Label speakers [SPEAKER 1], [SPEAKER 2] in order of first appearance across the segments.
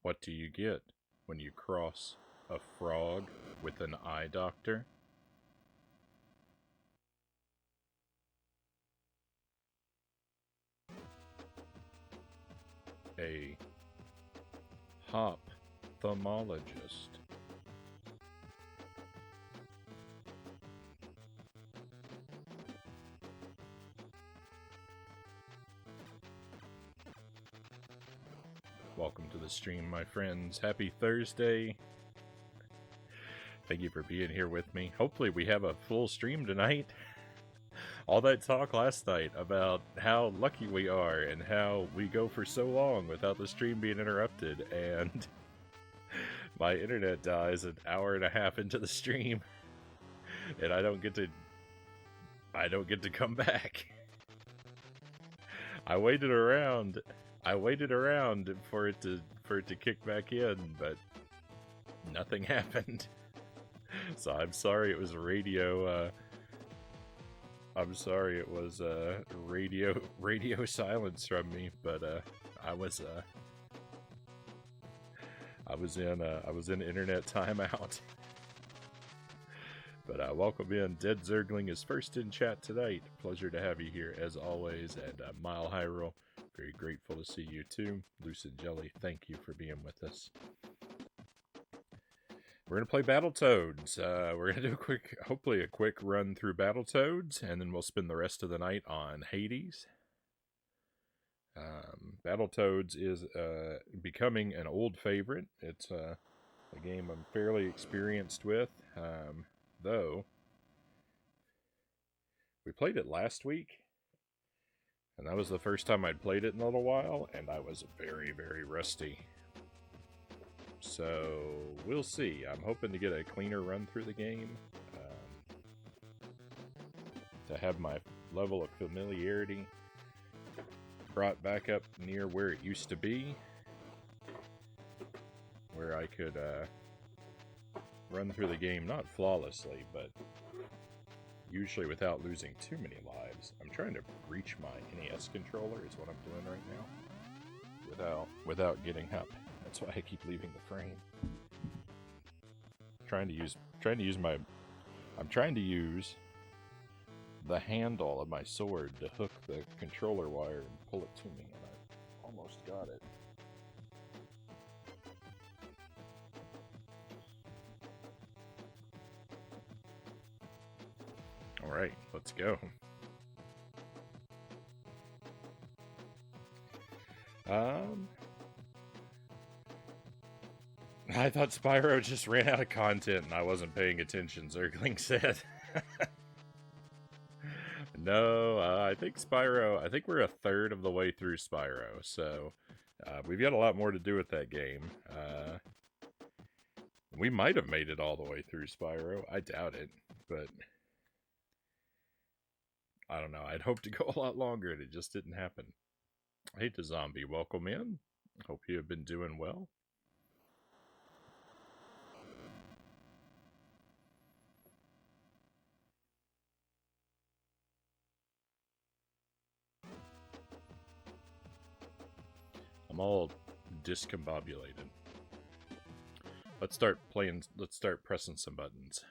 [SPEAKER 1] What do you get when you cross a frog with an eye doctor? A ophthalmologist. Welcome to the stream, my friends. Happy Thursday. Thank you for being here with me. Hopefully we have a full stream tonight. All that talk last night about how lucky we are and how we go for so long without the stream being interrupted, and my internet dies an hour and a half into the stream and I don't get to come back. I waited around for it to kick back in, but nothing happened. So I'm sorry it was radio radio silence from me, but I was in internet timeout. But welcome in. Dead Zergling is first in chat tonight. Pleasure to have you here as always. And Mile Hyrule, very grateful to see you too. Lucid Jelly, thank you for being with us. We're going to play Battletoads. We're going to do hopefully a quick run through Battletoads, and then we'll spend the rest of the night on Hades. Battletoads is becoming an old favorite. It's a game I'm fairly experienced with, though we played it last week, and that was the first time I'd played it in a little while, and I was very, very rusty. So, we'll see. I'm hoping to get a cleaner run through the game, to have my level of familiarity brought back up near where it used to be, where I could run through the game, not flawlessly, but usually without losing too many lives. I'm trying to reach my NES controller is what I'm doing right now, without getting up. That's why I keep leaving the frame. I'm trying to use the handle of my sword to hook the controller wire and pull it to me, and I almost got it. Alright, let's go. I thought Spyro just ran out of content and I wasn't paying attention, Zergling said. No, I think we're a third of the way through Spyro, so we've got a lot more to do with that game. We might have made it all the way through Spyro. I doubt it, but I don't know. I'd hoped to go a lot longer and it just didn't happen. Hey to Zombie, welcome in. Hope you have been doing well. I'm all discombobulated. Let's start pressing some buttons.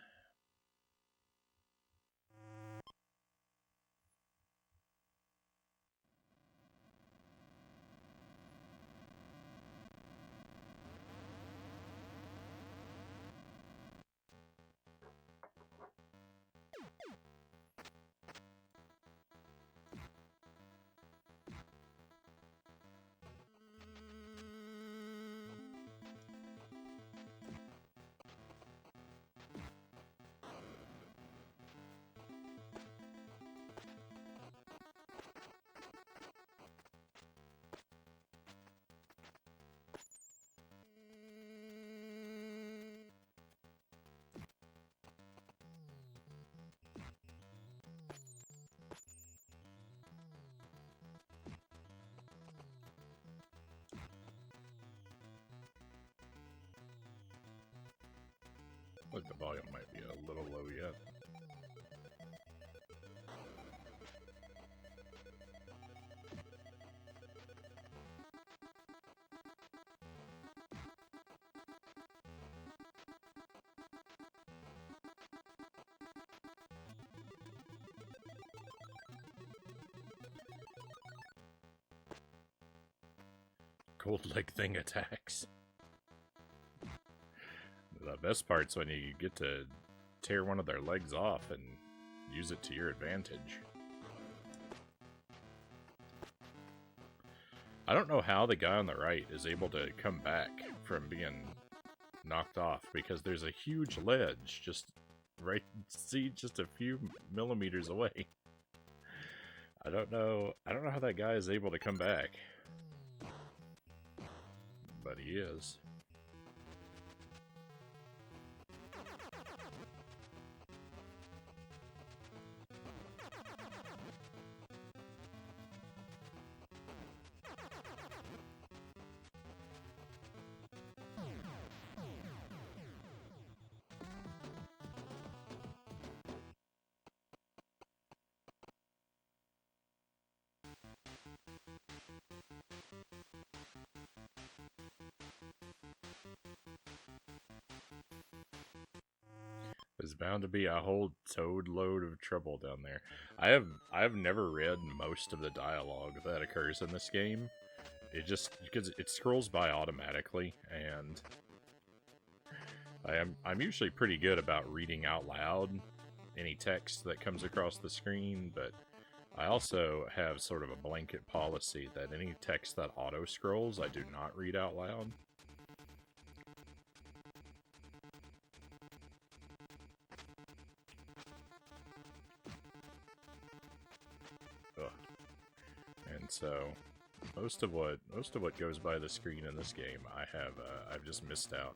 [SPEAKER 1] Look, the volume might be a little low yet. gold leg thing attacks. The best part's when you get to tear one of their legs off and use it to your advantage. I don't know how the guy on the right is able to come back from being knocked off, because there's a huge ledge just right, see, just a few millimeters away. I don't know how that guy is able to come back. But he is. There's bound to be a whole toad load of trouble down there. I have never read most of the dialogue that occurs in this game. It just, because it scrolls by automatically, and I'm usually pretty good about reading out loud any text that comes across the screen, but I also have sort of a blanket policy that any text that auto scrolls I do not read out loud. So most of what goes by the screen in this game, I've just missed out,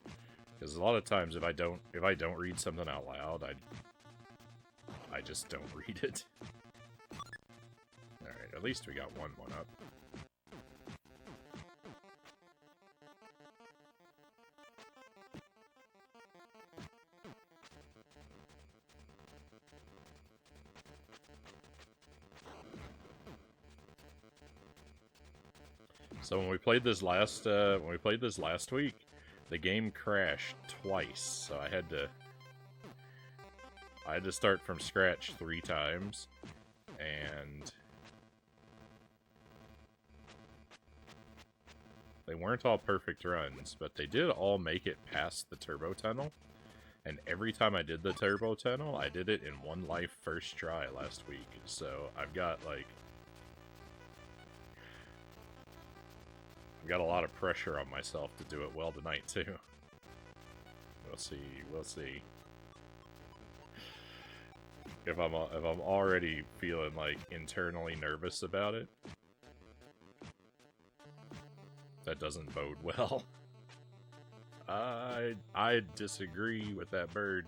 [SPEAKER 1] because a lot of times if I don't read something out loud, I just don't read it. All right, at least we got one up. So when we played this last week, the game crashed twice. So I had to start from scratch 3 times, and they weren't all perfect runs, but they did all make it past the turbo tunnel. And every time I did the turbo tunnel, I did it in 1 life first try last week. So I've got a lot of pressure on myself to do it well tonight too. We'll see. If I'm already feeling like internally nervous about it, that doesn't bode well. I disagree with that bird.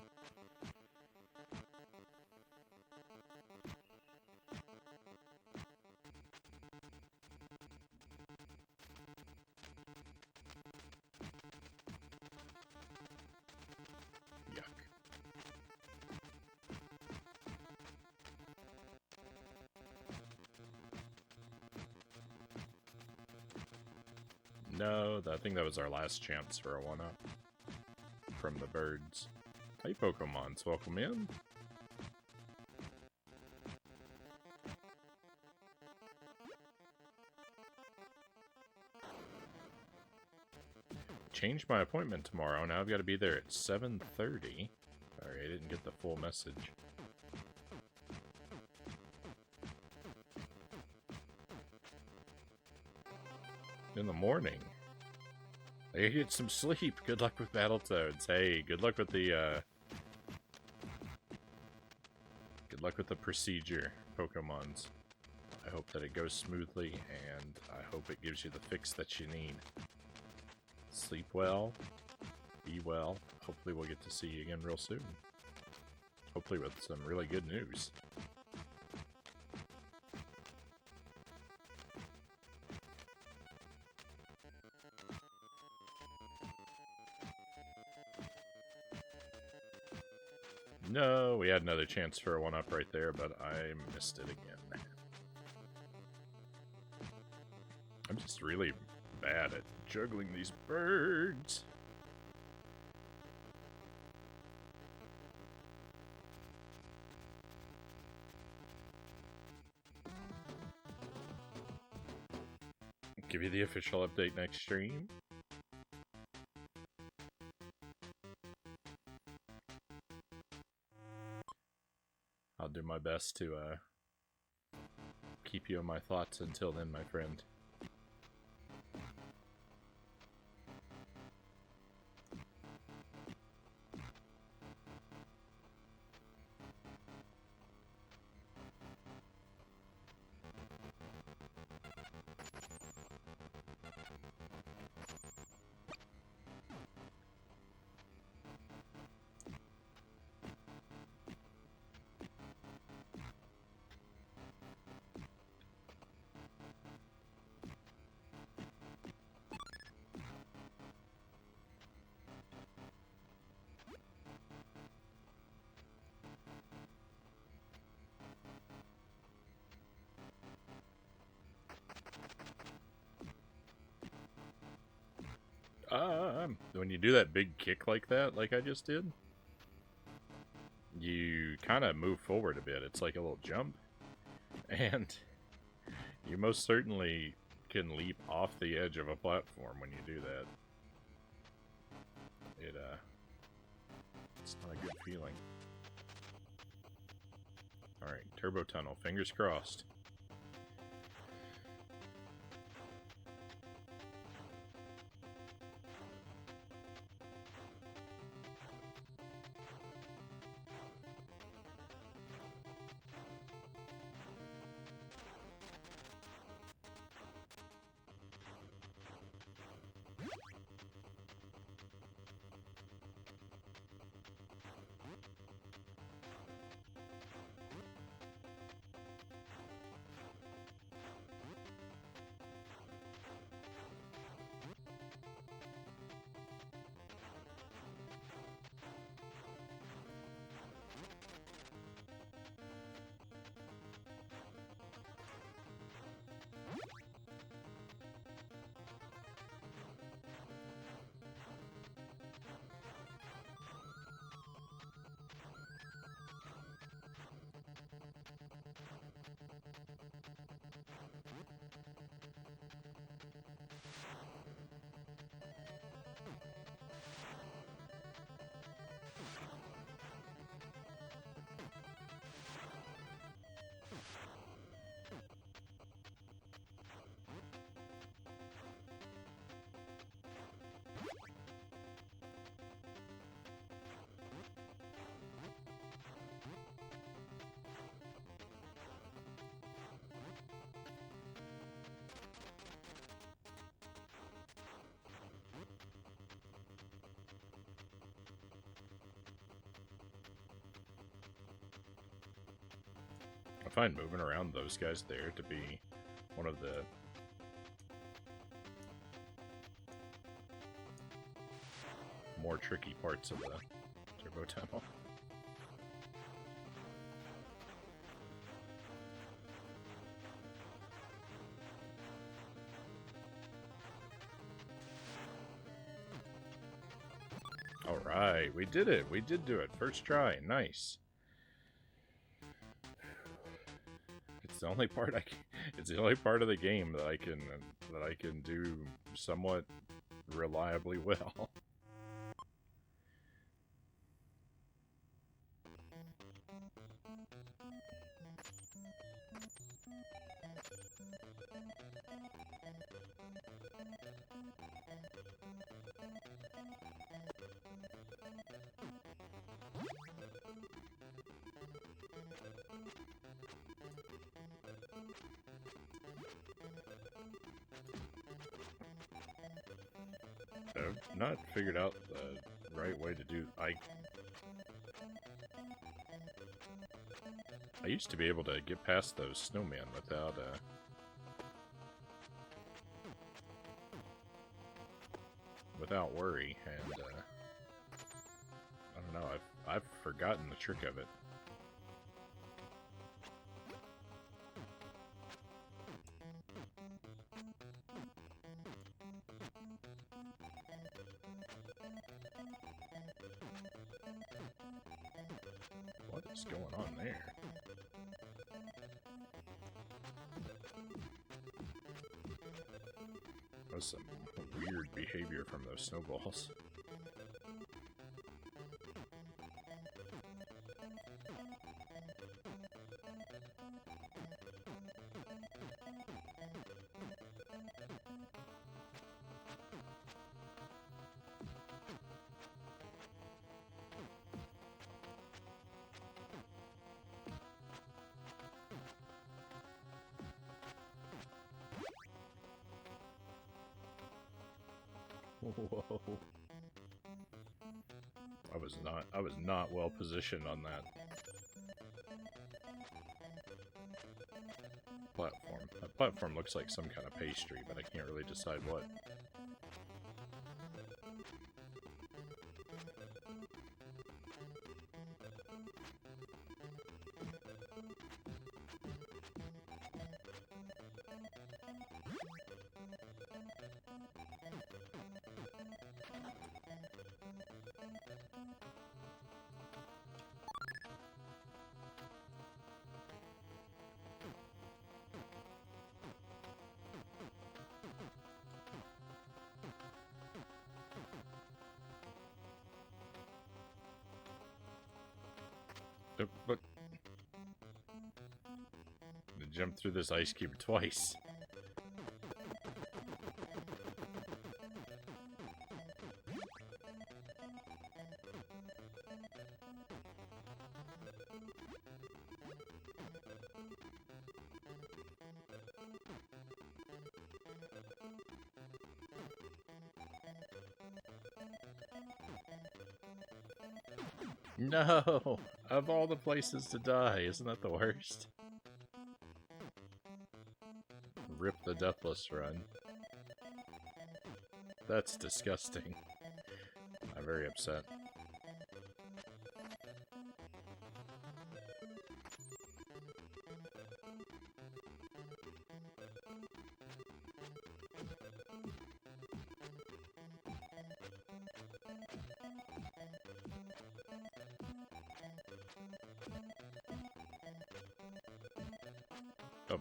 [SPEAKER 1] No, I think that was our last chance for a 1-up from the birds. Hey Pokemons, welcome in. Changed my appointment tomorrow. Now I've got to be there at 7:30. Sorry, I didn't get the full message. In the morning. I get some sleep. Good luck with Battletoads. Hey, good luck with the procedure, Pokemons. I hope that it goes smoothly, and I hope it gives you the fix that you need. Sleep well. Be well. Hopefully we'll get to see you again real soon. Hopefully with some really good news. No, we had another chance for a 1-up right there, but I missed it again. I'm just really bad at juggling these birds. Give you the official update next stream. I'll do my best to keep you in my thoughts until then, my friend. When you do that big kick like that, like I just did, you kind of move forward a bit. It's like a little jump, and you most certainly can leap off the edge of a platform when you do that. It's not a good feeling. Alright, turbo tunnel, fingers crossed. I find moving around those guys there to be one of the more tricky parts of the turbo tunnel. Alright, we did it. We did do it. First try. Nice. It's the only part it's the only part of the game that I can do somewhat reliably well. I've not figured out the right way to do. I used to be able to get past those snowmen without worry, and I don't know. I've forgotten the trick of it. What is going on there? was some weird behavior from those snowballs. Whoa. I was not well positioned on that platform. That platform looks like some kind of pastry, but I can't really decide what. But I jumped through this ice cube twice. No! Of all the places to die, isn't that the worst? Rip the Deathless Run. That's disgusting. I'm very upset. Oh.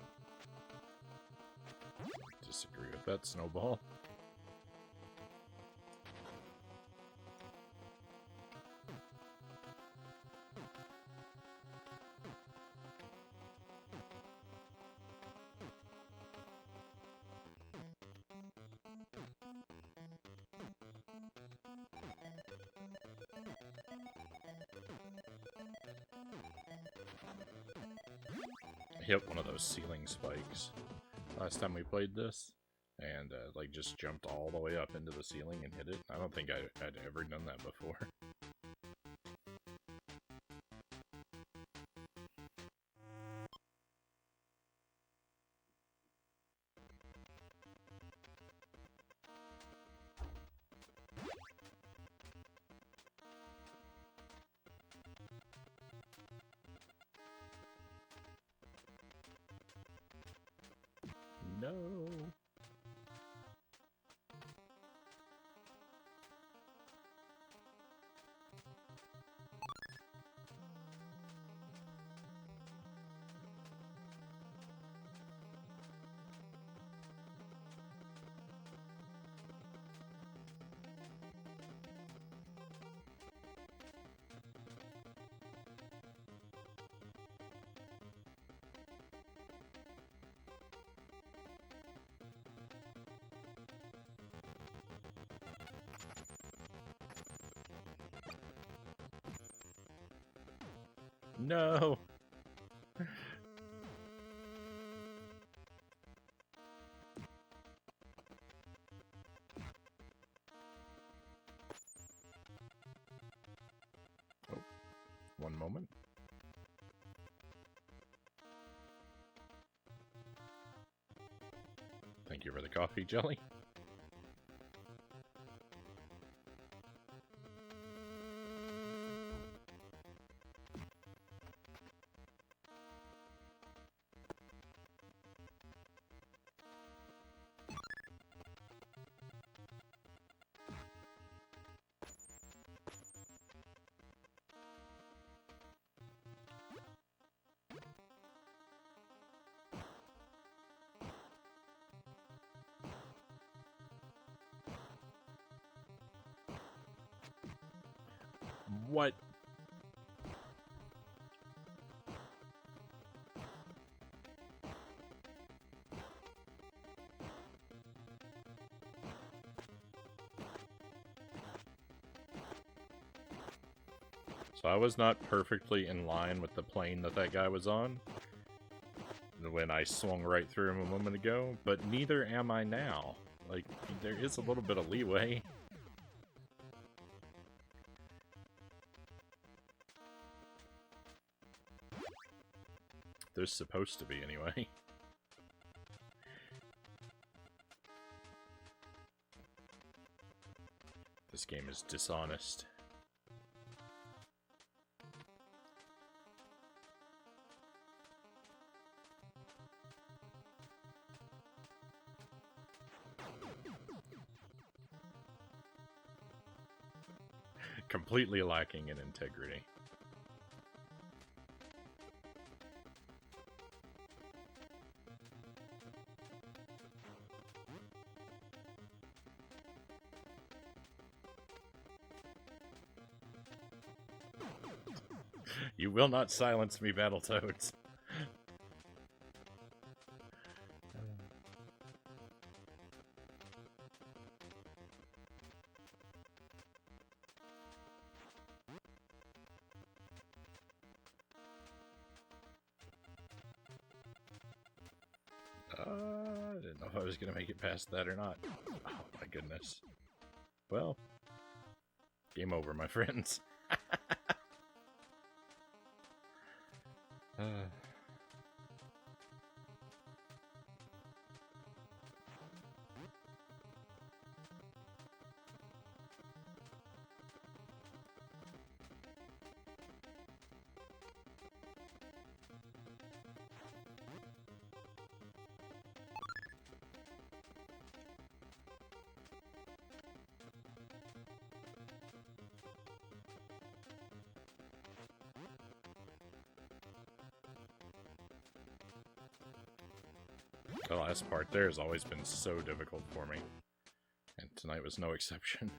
[SPEAKER 1] Disagree with that, Snowball. Hit one of those ceiling spikes last time we played this, and like just jumped all the way up into the ceiling and hit it. I don't think I'd ever done that before. No. No. Oh, one moment. Thank you for the coffee, Jelly. What? So I was not perfectly in line with the plane that guy was on when I swung right through him a moment ago, but neither am I now. Like, there is a little bit of leeway. There's supposed to be, anyway. This game is dishonest. Completely lacking in integrity. You will not silence me, Battletoads. I didn't know if I was going to make it past that or not. Oh my goodness. Well, game over, my friends. The last part there has always been so difficult for me, and tonight was no exception.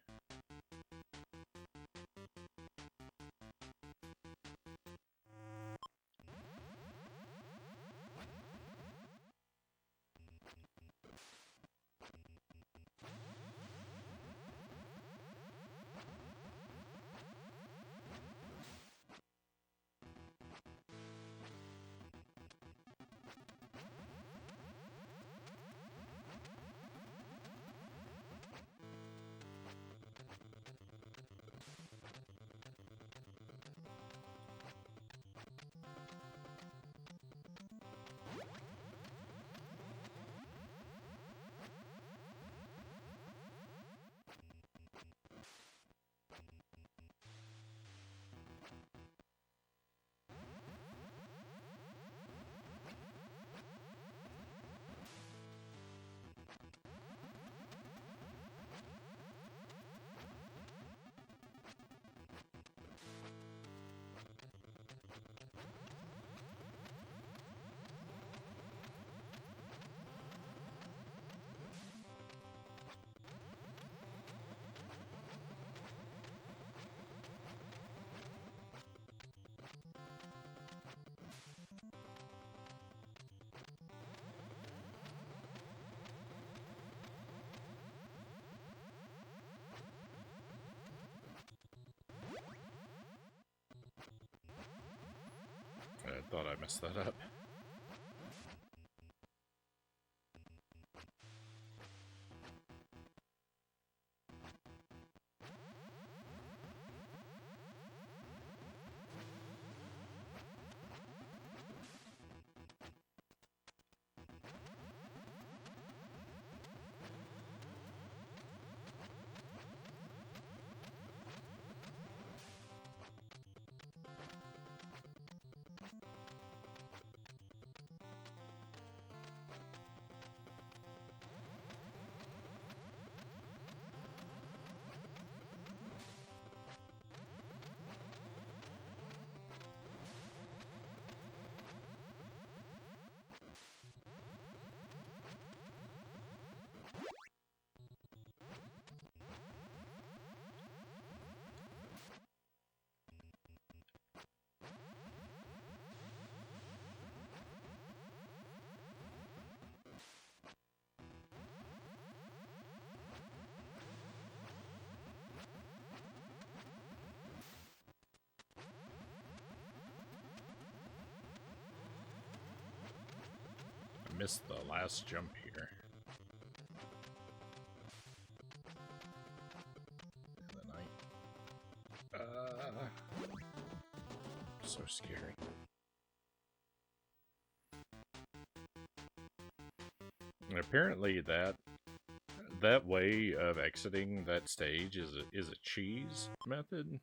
[SPEAKER 1] I thought I messed that up. missed the last jump here. And then so scary. And apparently that way of exiting that stage is a cheese method.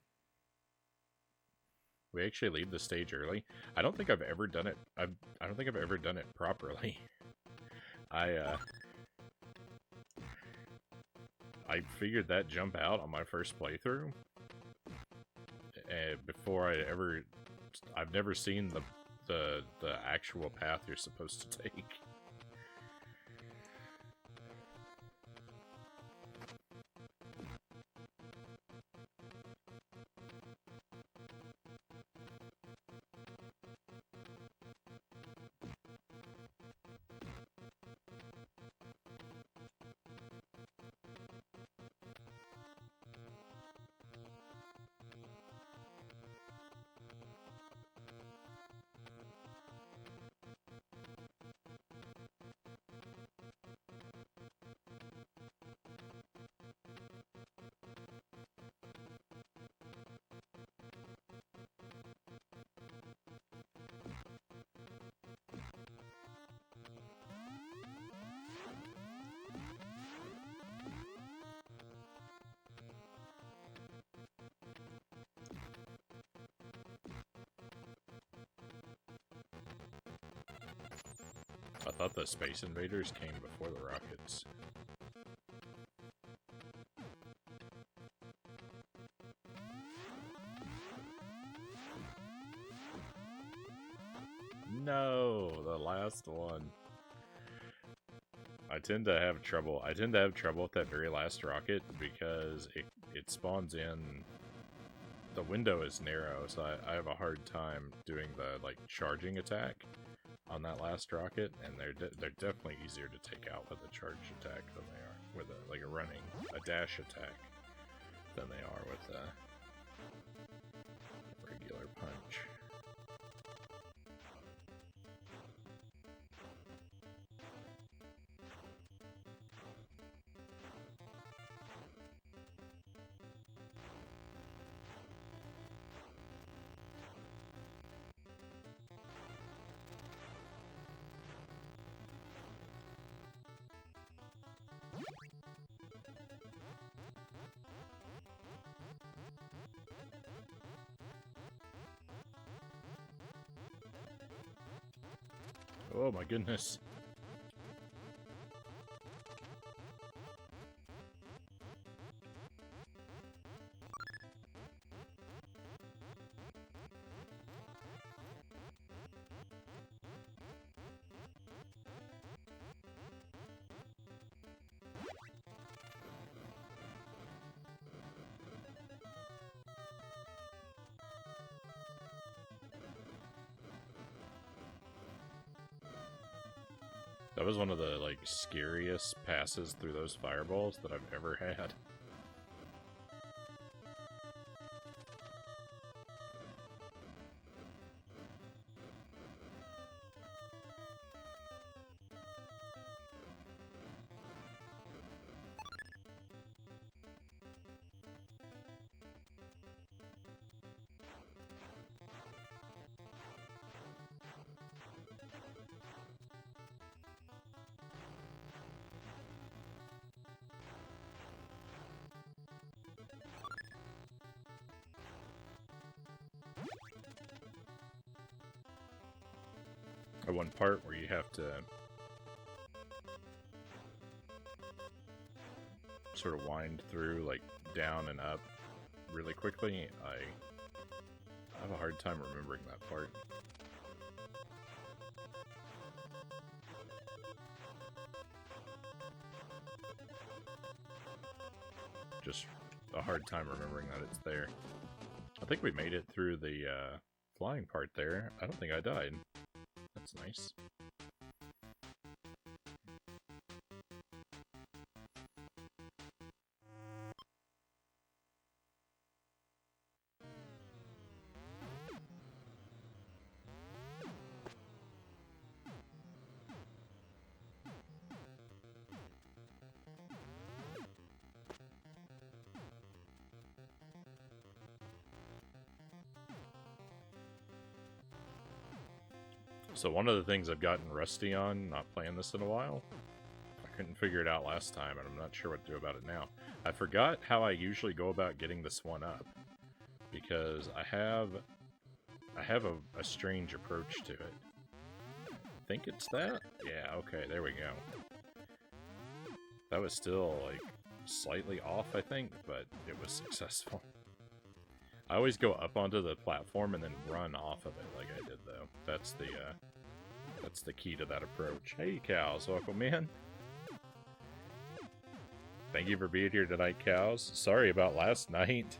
[SPEAKER 1] We actually leave the stage early. I don't think I've ever done it. I don't think I've ever done it properly. I figured that jump out on my first playthrough, and before I've never seen the actual path you're supposed to take. I thought the Space Invaders came before the rockets. No, the last one. I tend to have trouble with that very last rocket because it spawns in. The window is narrow, so I have a hard time doing the charging attack on that last rocket, and they're definitely easier to take out with a charge attack than they are with a dash attack than they are with a regular punch. Oh my goodness. That was one of the scariest passes through those fireballs that I've ever had. One part where you have to sort of wind through down and up really quickly. I have a hard time remembering that part. Just a hard time remembering that it's there. I think we made it through the flying part there. I don't think I died. That's nice. So one of the things I've gotten rusty on, not playing this in a while, I couldn't figure it out last time, and I'm not sure what to do about it now. I forgot how I usually go about getting this one up, because I have a strange approach to it. I think it's that? Yeah, okay, there we go. That was still, like, slightly off, I think, but it was successful. I always go up onto the platform and then run off of it like I did, though. That's the key to that approach. Hey, Cows, welcome in. Thank you for being here tonight, Cows. Sorry about last night.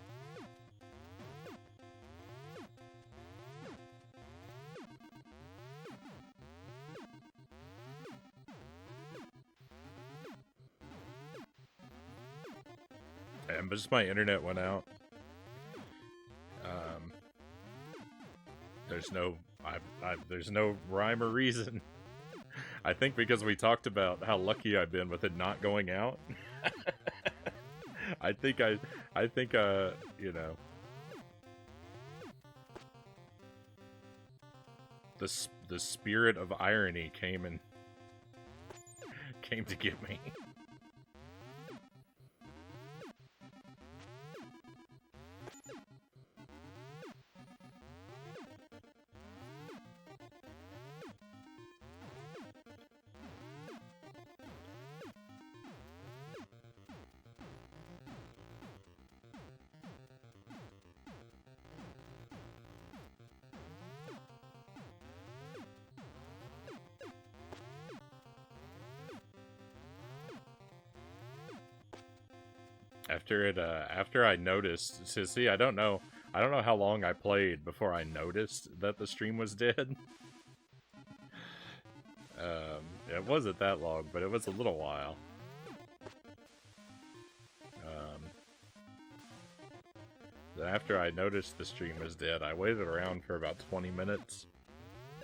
[SPEAKER 1] And just my internet went out. There's no rhyme or reason. I think because we talked about how lucky I've been with it not going out. I think you know, the spirit of irony came to get me. After I noticed, see, I don't know how long I played before I noticed that the stream was dead. It wasn't that long, but it was a little while. Then after I noticed the stream was dead, I waited around for about 20 minutes,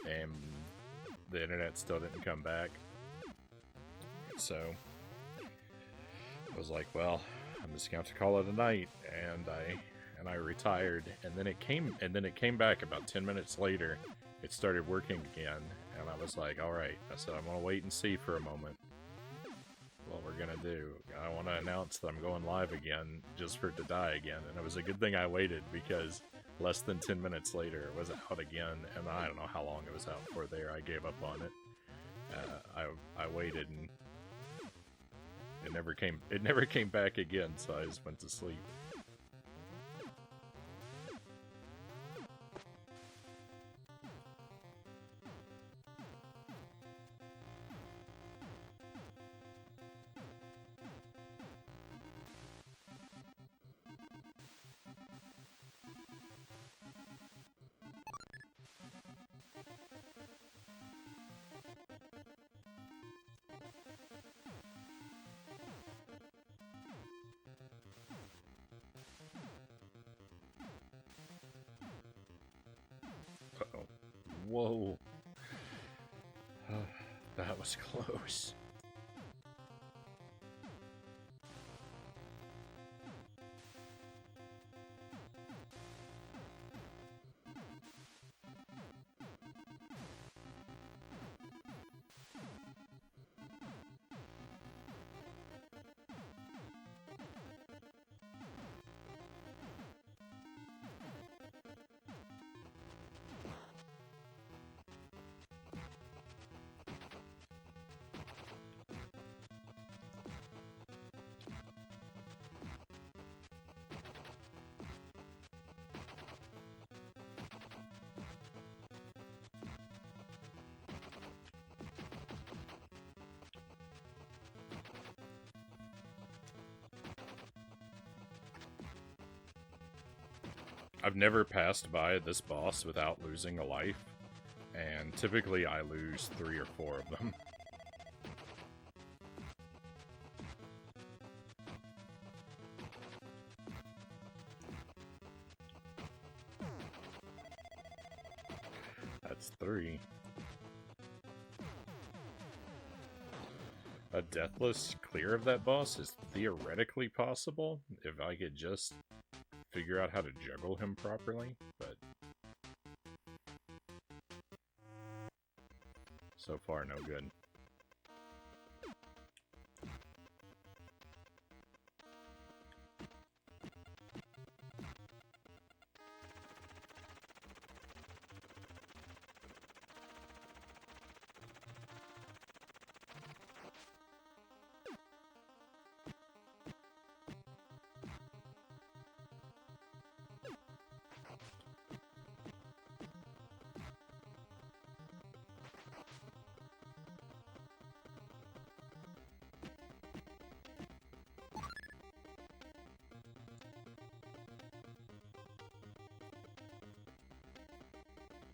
[SPEAKER 1] and the internet still didn't come back. So I was like, well, I'm just going to call it a night, and I retired, and then it came back about 10 minutes later. It started working again, and I was like, all right. I said, I'm gonna wait and see for a moment what we're gonna do. I want to announce that I'm going live again, just for it to die again. And it was a good thing I waited, because less than 10 minutes later it was out again, and I don't know how long it was out for there. I gave up on it. I waited, and it never came back again, so I just went to sleep. Uh-oh. Whoa. That was close. I've never passed by this boss without losing a life, and typically I lose 3 or 4 of them. That's 3. A deathless clear of that boss is theoretically possible if I could just figure out how to juggle him properly, but So far, no good.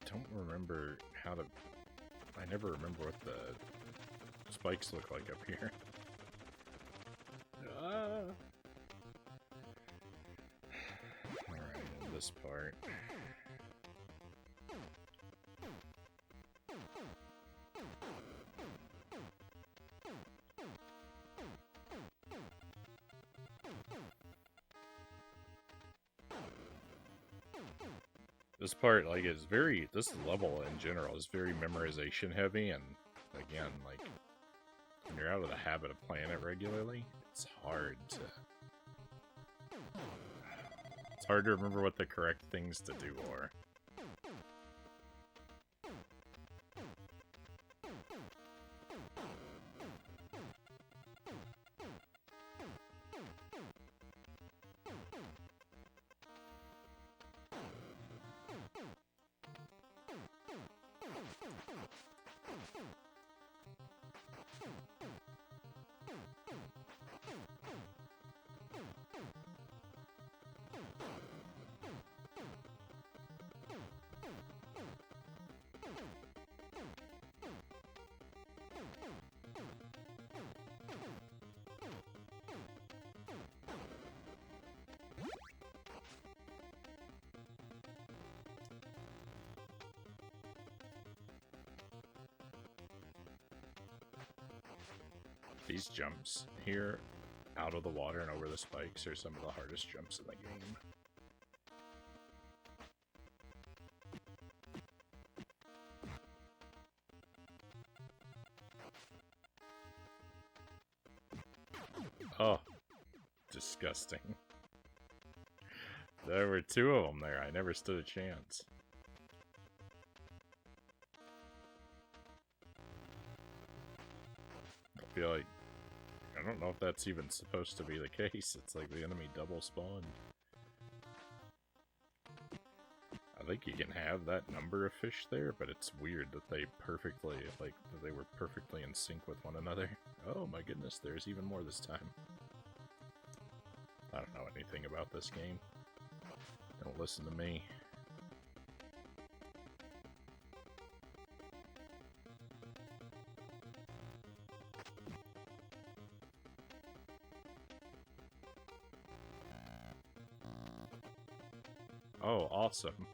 [SPEAKER 1] Don't remember how to... I never remember what the spikes look like up here. Alright, in this part. This part, like, is very... This level, in general, is very memorization heavy, and, again, like, when you're out of the habit of playing it regularly, it's hard to... It's hard to remember what the correct things to do are. These jumps here, out of the water and over the spikes, are some of the hardest jumps in the game. Oh, disgusting. There were two of them there. I never stood a chance. I feel like... I don't know if that's even supposed to be the case. It's like the enemy double spawned. I think you can have that number of fish there, but it's weird that they perfectly, like, that they were perfectly in sync with one another. Oh my goodness, there's even more this time. I don't know anything about this game. Don't listen to me. Oh, awesome.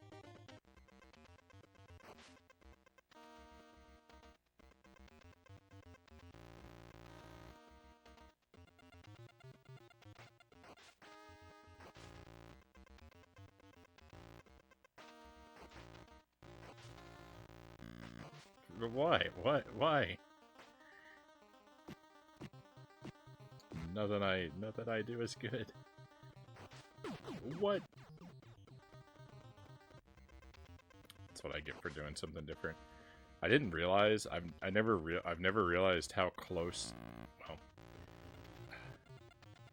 [SPEAKER 1] Why? What? Why? Nothing I do is good. What? That's what I get for doing something different. I didn't realize. I've never realized how close. Well,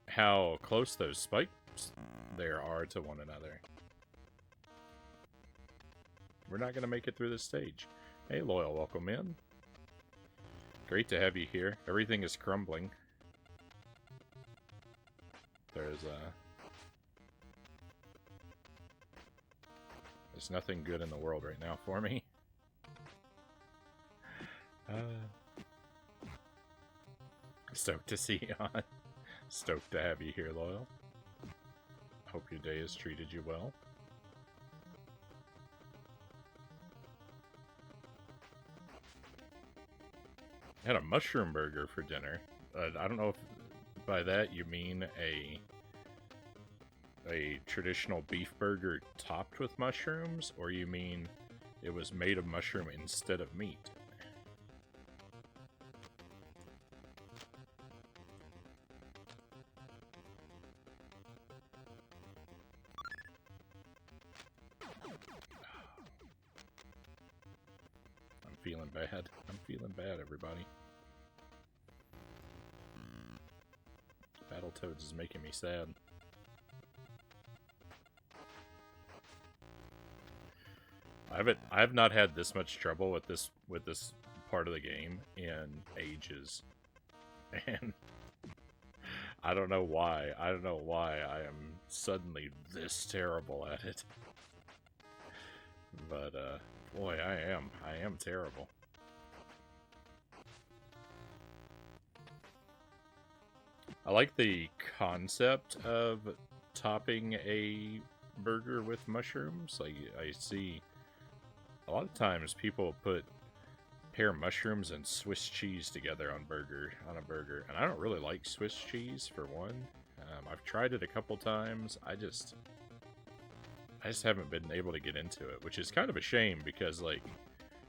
[SPEAKER 1] how close those spikes there are to one another. We're not gonna make it through this stage. Hey, Loyal, welcome in. Great to have you here. Everything is crumbling. There's nothing good in the world right now for me. Stoked to see you on. Stoked to have you here, Loyal. Hope your day has treated you well. Had a mushroom burger for dinner. I don't know if by that you mean a traditional beef burger topped with mushrooms, or you mean it was made of mushroom instead of meat. feeling bad. I'm feeling bad, everybody. Battletoads is making me sad. I have not had this much trouble with this part of the game in ages. And I don't know why. I don't know why I am suddenly this terrible at it. But boy, I am terrible. I like the concept of topping a burger with mushrooms. I see a lot of times people pair mushrooms and Swiss cheese together on a burger, and I don't really like Swiss cheese for one. I've tried it a couple times. I just haven't been able to get into it, which is kind of a shame because like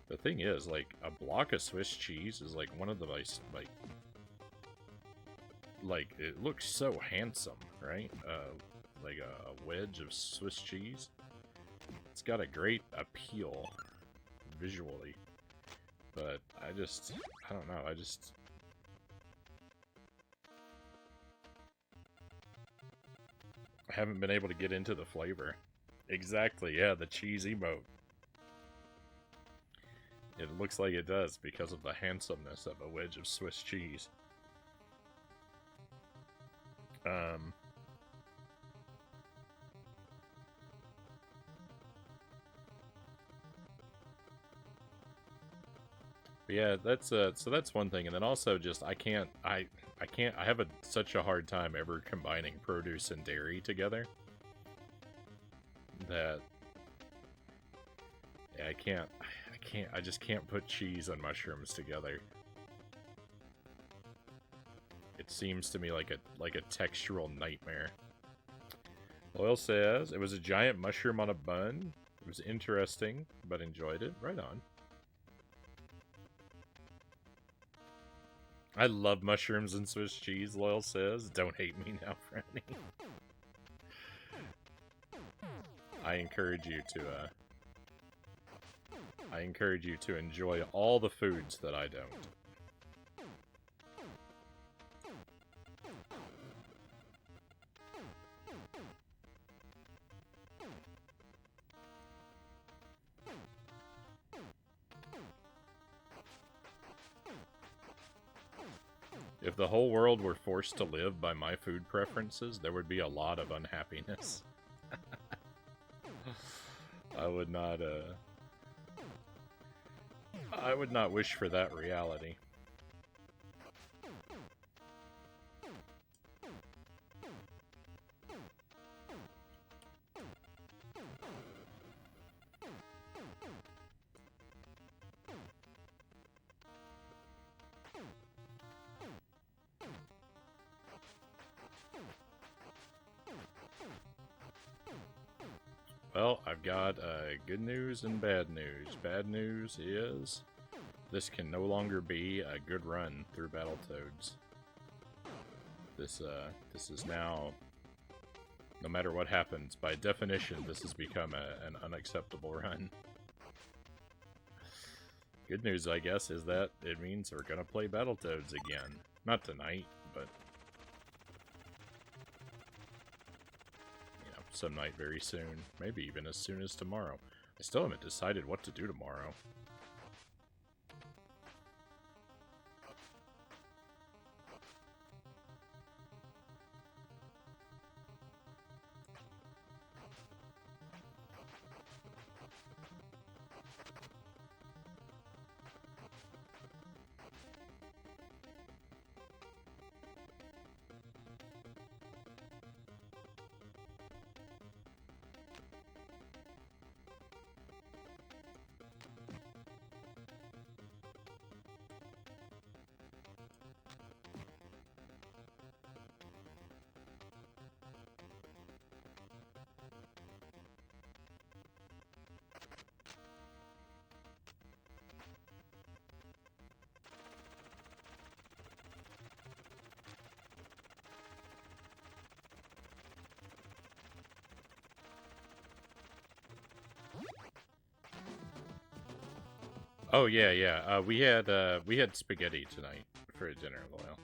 [SPEAKER 1] the thing is like a block of Swiss cheese is like one of the like it looks so handsome, right? Like a wedge of Swiss cheese. It's got a great appeal visually, but I don't know. I haven't been able to get into the flavor. Exactly, yeah, the cheese emote. It looks like it does because of the handsomeness of a wedge of Swiss cheese. But yeah, that's so that's one thing, and then also just I have such a hard time ever combining produce and dairy together that yeah, I just can't put cheese and mushrooms together. It seems to me like a textural nightmare. Loyal says, it was a giant mushroom on a bun. It was interesting, but enjoyed it. Right on. I love mushrooms and Swiss cheese, Loyal says. Don't hate me now, Frownie. I encourage you to enjoy all the foods that I don't. If the whole world were forced to live by my food preferences, there would be a lot of unhappiness. I would not wish for that reality. Well, I've got good news and bad news. Bad news is this can no longer be a good run through Battletoads. This is now, no matter what happens, by definition, this has become an unacceptable run. Good news, I guess, is that it means we're gonna play Battletoads again. Not tonight, but some night very soon. Maybe even as soon as tomorrow. I still haven't decided what to do tomorrow. Oh yeah, yeah. We had spaghetti tonight for dinner, Loyal.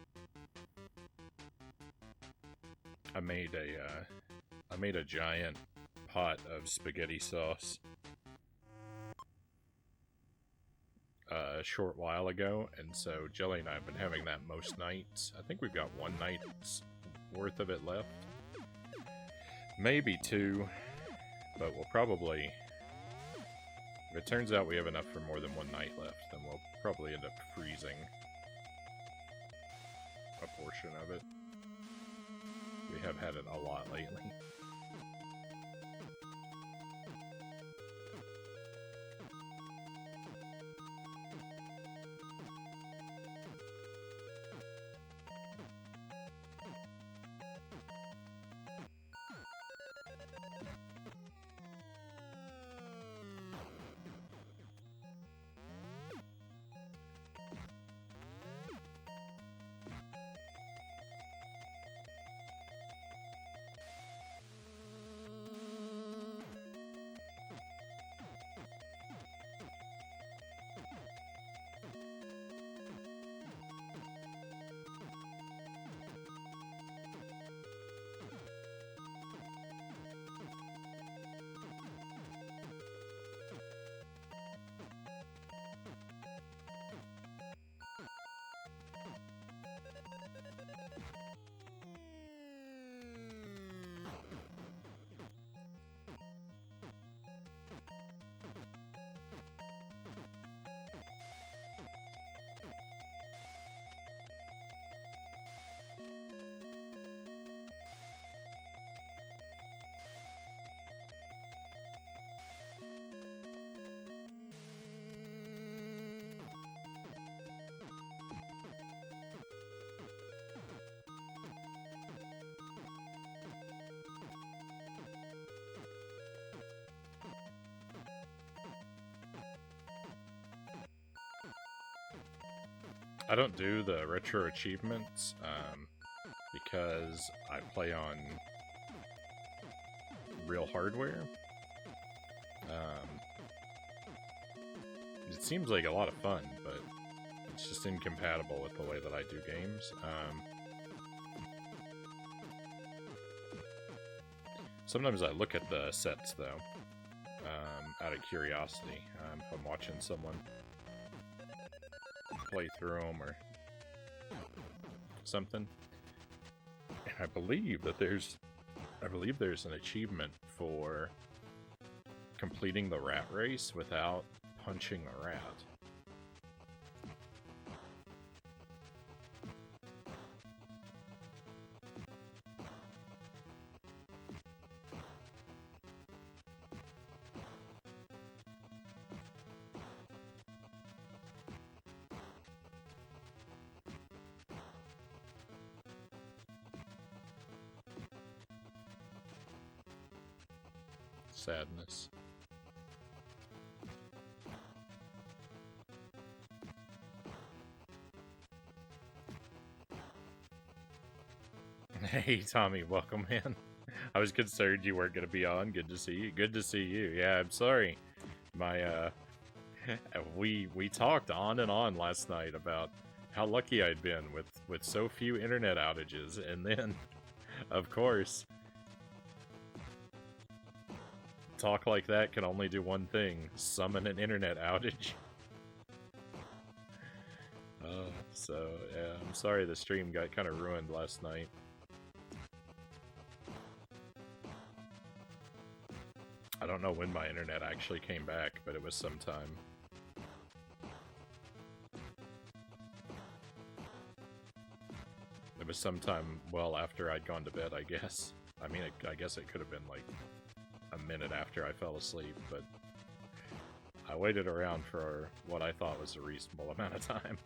[SPEAKER 1] I made a giant pot of spaghetti sauce a short while ago, and so Jelly and I have been having that most nights. I think we've got one night's worth of it left. Maybe two, but we'll probably... If it turns out we have enough for more than one night left, then we'll probably end up freezing a portion of it. We have had it a lot lately. I don't do the retro achievements because I play on real hardware. It seems like a lot of fun, but it's just incompatible with the way that I do games. Sometimes I look at the sets, though, out of curiosity. If I'm watching someone play through them or something. And I believe there's an achievement for completing the rat race without punching a rat. Sadness. Hey, Tommy, welcome in. I was concerned you weren't going to be on. Good to see you. Good to see you. Yeah, I'm sorry. My, we talked on and on last night about how lucky I'd been with so few internet outages, and then, of course, talk like that can only do one thing: summon an internet outage. So, yeah, I'm sorry the stream got kind of ruined last night. I don't know when my internet actually came back, but it was sometime. It was sometime well after I'd gone to bed, I guess. I mean, I guess it could have been like a minute after I fell asleep, but I waited around for what I thought was a reasonable amount of time.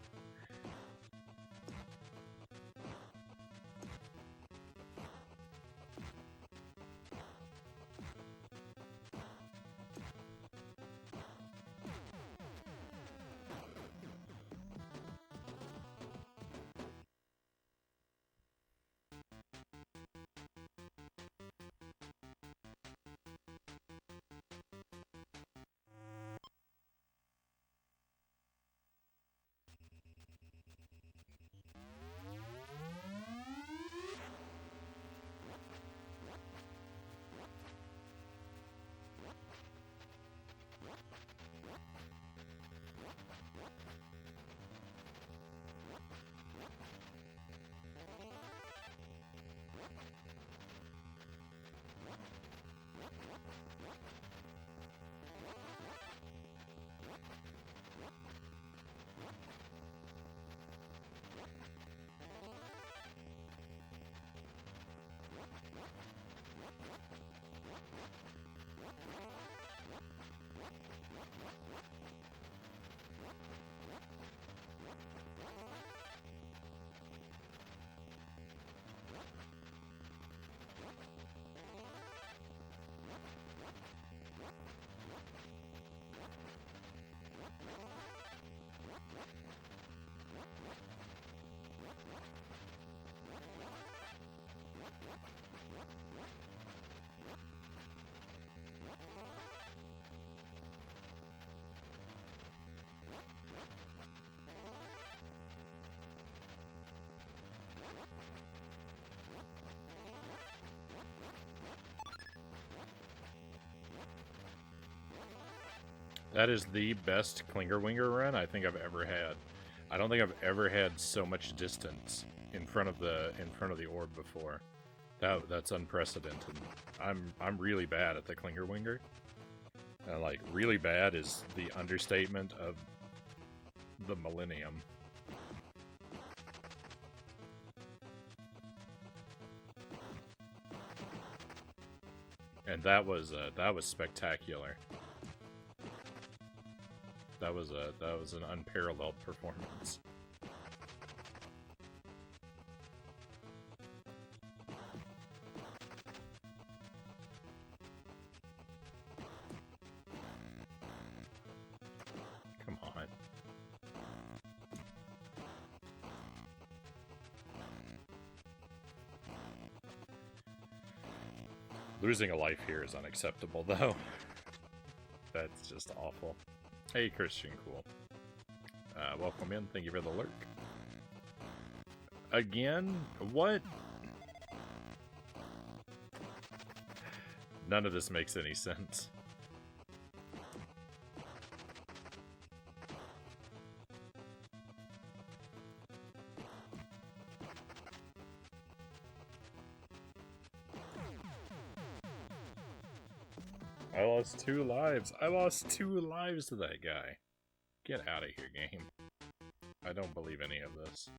[SPEAKER 1] That is the best Klinger Winger run I think I've ever had. I don't think I've ever had so much distance in front of the orb before. That's unprecedented. I'm really bad at the Klinger Winger. Like really bad is the understatement of the millennium. And that was spectacular. That was an unparalleled performance. Come on. Losing a life here is unacceptable, though. That's just awful. Hey, Christian, cool. Welcome in. Thank you for the lurk. Again? What? None of this makes any sense. I lost 2 lives. I lost 2 lives to that guy. Get out of here, game. I don't believe any of this.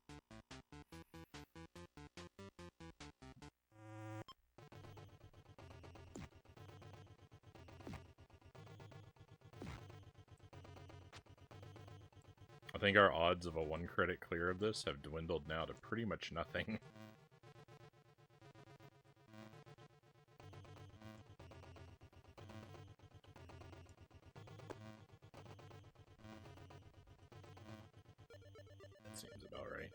[SPEAKER 1] I think our odds of a 1 credit clear of this have dwindled now to pretty much nothing. Seems about right.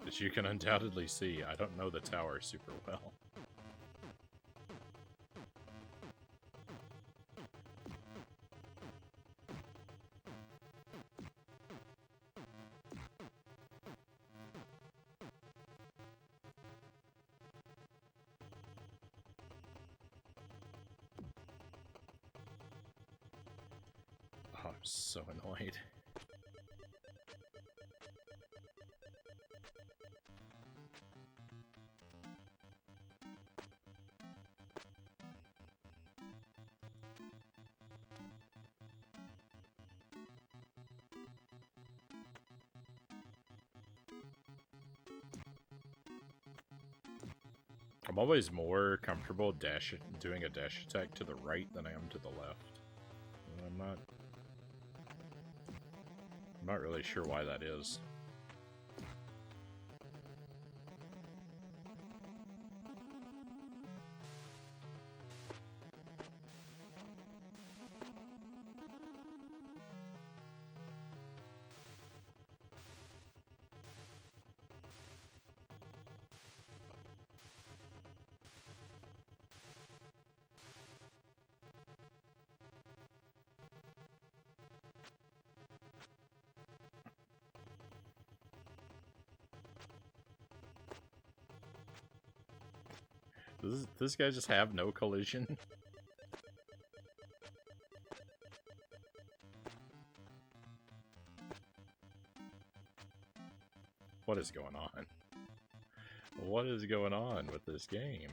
[SPEAKER 1] As you can undoubtedly see, I don't know the tower super well. Oh, I'm so annoyed. I'm always more comfortable doing a dash attack to the right than I am to the left. And I'm not really sure why that is. Does this guy just have no collision? What is going on? What is going on with this game?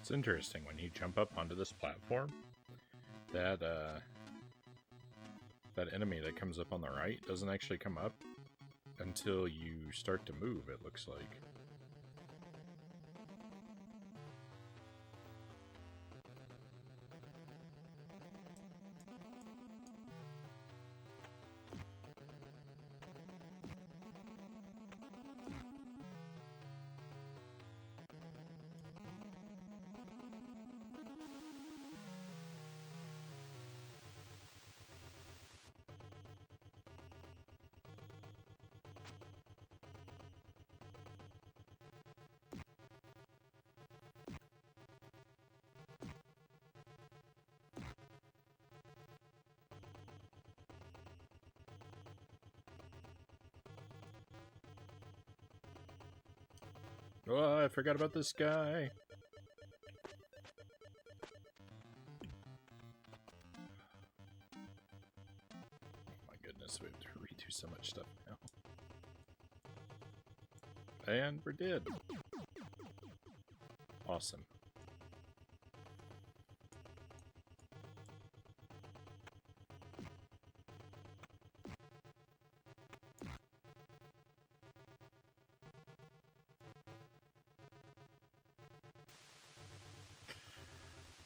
[SPEAKER 1] It's interesting when you jump up onto this platform, that that enemy that comes up on the right doesn't actually come up until you start to move, it looks like. Oh, I forgot about this guy. Oh my goodness, we have to redo so much stuff now. And we're dead. Awesome.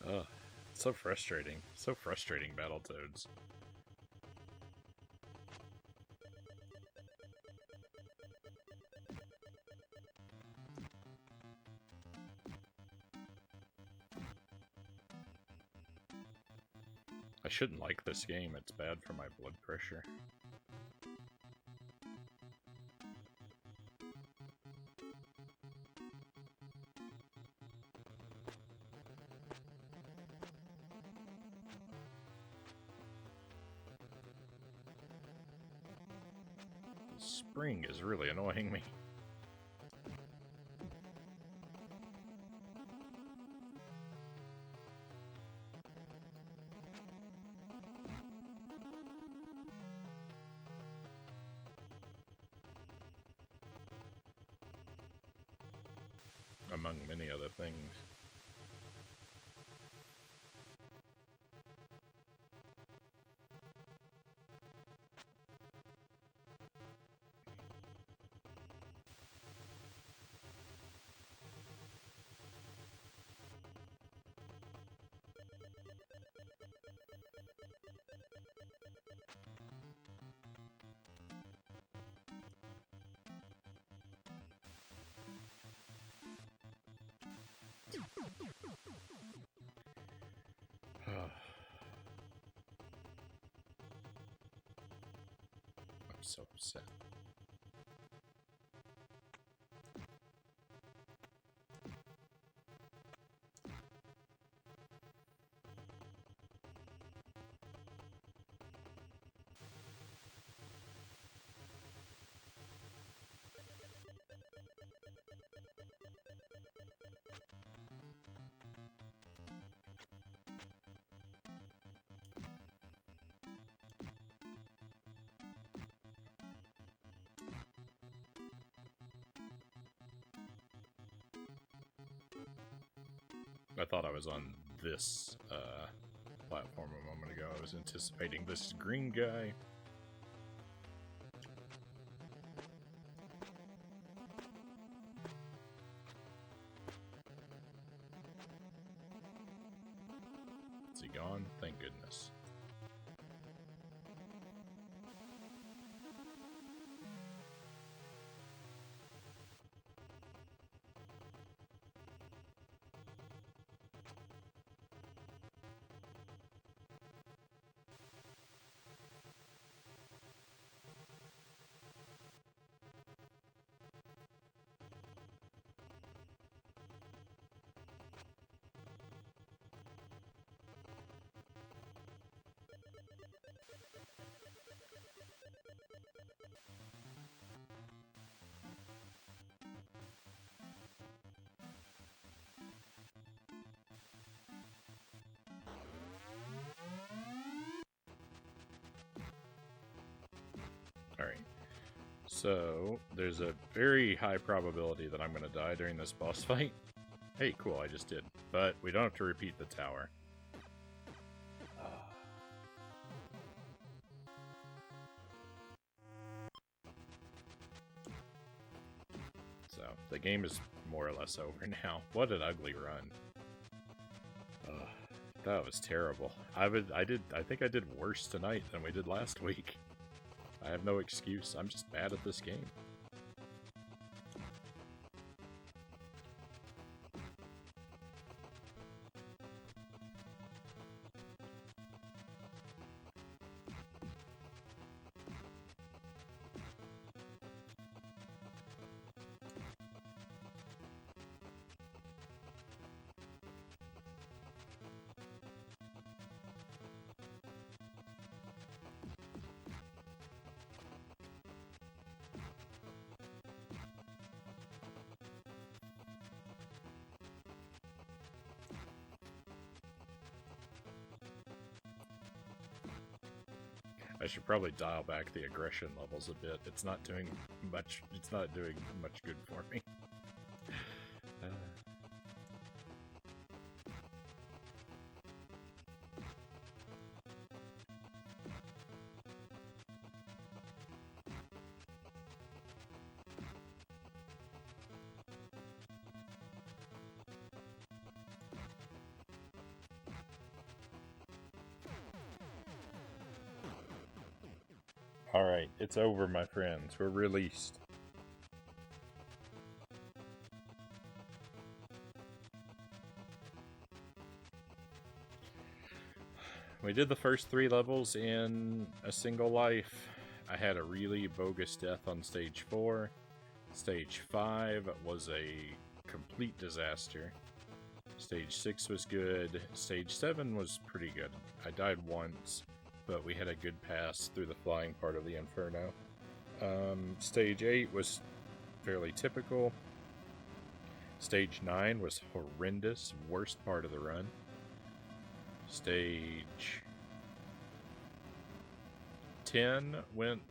[SPEAKER 1] Ugh, so frustrating. So frustrating, Battletoads. I shouldn't like this game, it's bad for my blood pressure. The spring is really annoying me. Among many other things. I'm so upset. I thought I was on this platform a moment ago. I was anticipating this green guy. Is he gone? Thank goodness. Alright, so there's a very high probability that I'm going to die during this boss fight. Hey, cool, I just did. But we don't have to repeat the tower. So, the game is more or less over now. What an ugly run. That was terrible. I think I did worse tonight than we did last week. I have no excuse. I'm just bad at this game. I should probably dial back the aggression levels a bit. It's not doing much good for me. Alright, it's over, my friends. We're released. We did the first 3 levels in a single life. I had a really bogus death on stage 4. Stage 5 was a complete disaster. Stage 6 was good. Stage 7 was pretty good. I died once, but we had a good pass through the flying part of the Inferno. Stage 8 was fairly typical. Stage 9 was horrendous, worst part of the run. Stage 10 went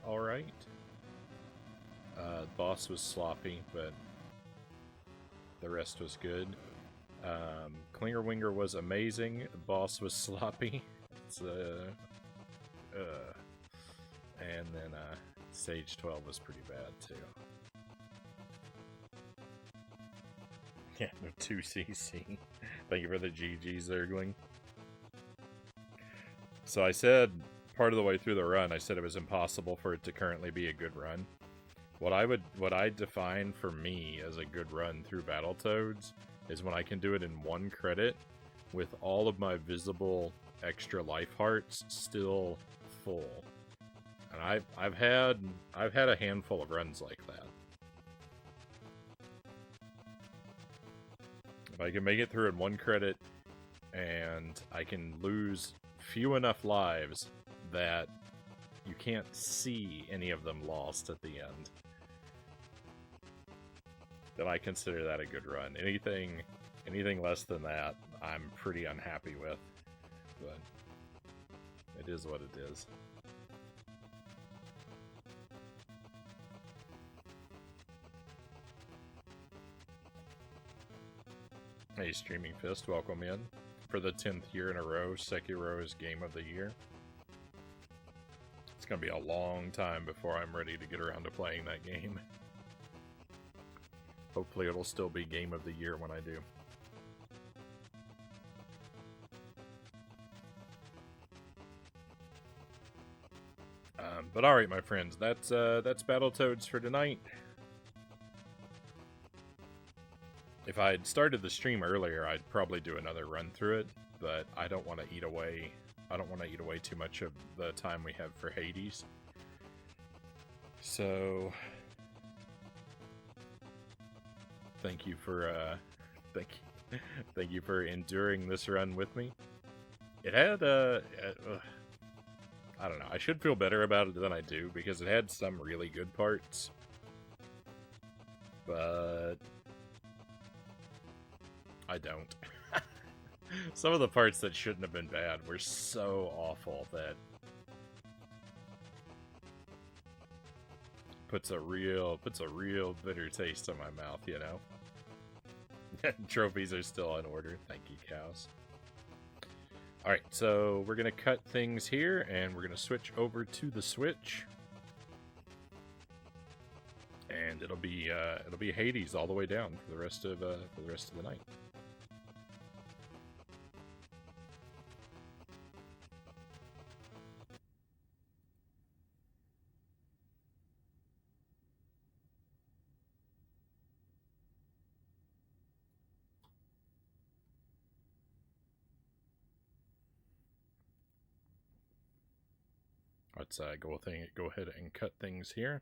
[SPEAKER 1] alright. Boss was sloppy, but the rest was good. Klingerwinger was amazing, boss was sloppy. And then stage 12 was pretty bad too. Yeah, no 2cc. Thank you for the GG Zergling. So I said part of the way through the run, I said it was impossible for it to currently be a good run. What I define for me as a good run through Battletoads is when I can do it in 1 credit with all of my visible extra life hearts still full. And I've had a handful of runs like that. If I can make it through in 1 credit and I can lose few enough lives that you can't see any of them lost at the end, then I consider that a good run. Anything less than that, I'm pretty unhappy with. But it is what it is. Hey, Streaming Fist, welcome in. For the 10th year in a row, Sekiro is Game of the Year. It's going to be a long time before I'm ready to get around to playing that game. Hopefully it'll still be Game of the Year when I do. But alright, my friends, that's Battletoads for tonight. If I had started the stream earlier, I'd probably do another run through it, but I don't want to eat away. I don't want to eat away too much of the time we have for Hades. So, thank you for thank you for enduring this run with me. It had I don't know. I should feel better about it than I do because it had some really good parts, but I don't. Some of the parts that shouldn't have been bad were so awful that puts a real bitter taste in my mouth, you know. Trophies are still in order. Thank you, cows. Alright, so we're gonna cut things here and we're gonna switch over to the Switch. And it'll be Hades all the way down for the rest of the night. Let's go ahead and cut things here.